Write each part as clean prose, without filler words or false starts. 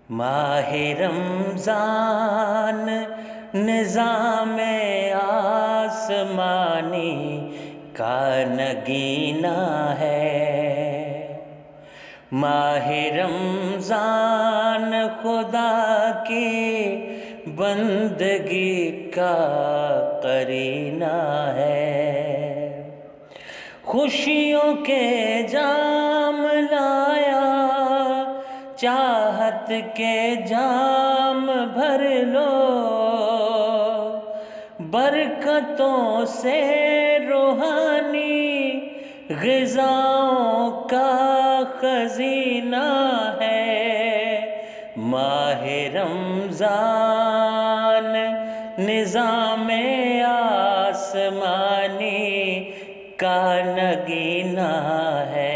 ماہ رمضان نظام آسمانی کا نگینہ ہے۔ ماہ رمضان خدا کی بندگی کا قرینہ ہے۔ خوشیوں کے جام لایا، چاہت کے جام بھر لو، برکتوں سے روحانی غذاؤں کا خزینہ ہے۔ ماہ رمضان نظام آسمانی کا نگینہ ہے۔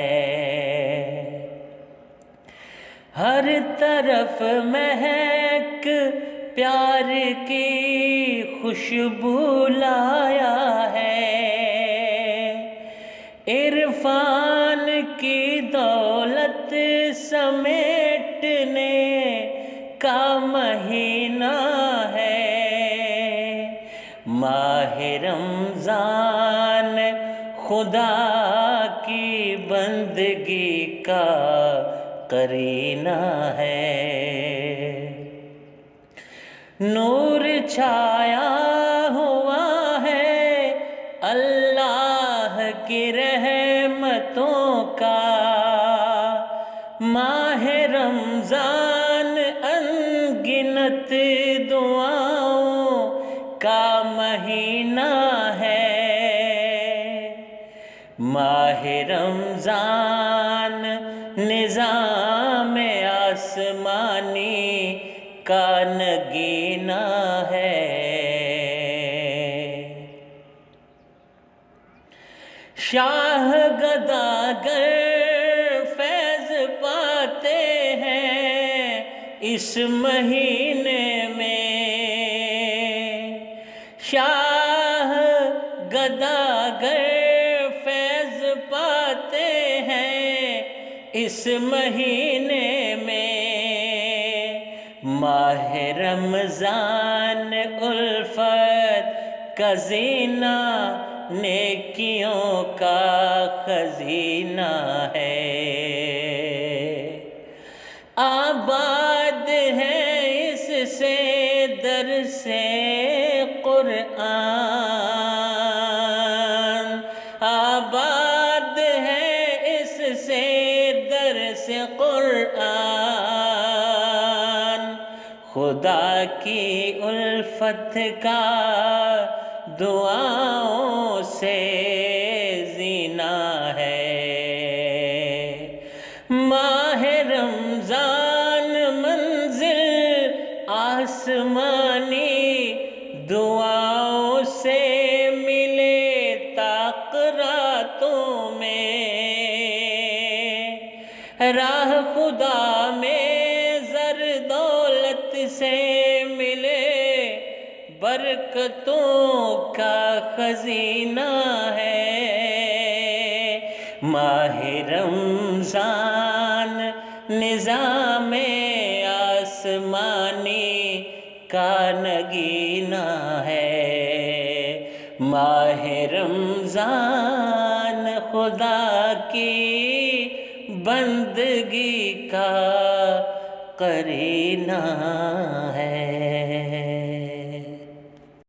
ہر طرف مہک پیار کی خوشبو لایا ہے۔ عرفان کی دولت سمیٹنے کا مہینہ ہے۔ ماہ رمضان خدا کی بندگی کا قرینہ ہے۔ نور چھایا ہوا ہے اللہ کی رحمتوں کا۔ ماہ رمضان انگنت دعاؤں کا مہینہ ہے۔ ماہ رمضان نظام آسمانی کا نگینہ ہے۔ شاہ گداگر فیض پاتے ہیں اس مہینے میں۔ شاہ گداگر فیض پاتے ہیں اس مہینے میں۔ ماہ رمضان الفت کا زینہ، نیکیوں کا خزینہ ہے۔ آباد ہے اس سے درس قرآن، آباد ہے اس سے درس قرآن۔ خدا کی الفت کا دعاؤں سے زینہ ہے۔ ماہ رمضان منزل آسمانی دعاؤں سے ملے تقراتوں میں۔ راہ خدا میں زر دولت سے ملے، برکتوں کا خزینہ ہے۔ ماہ رمضان نظام آسمانی کا نگینہ ہے۔ ماہ رمضان خدا کی بندگی کا قرینہ ہے۔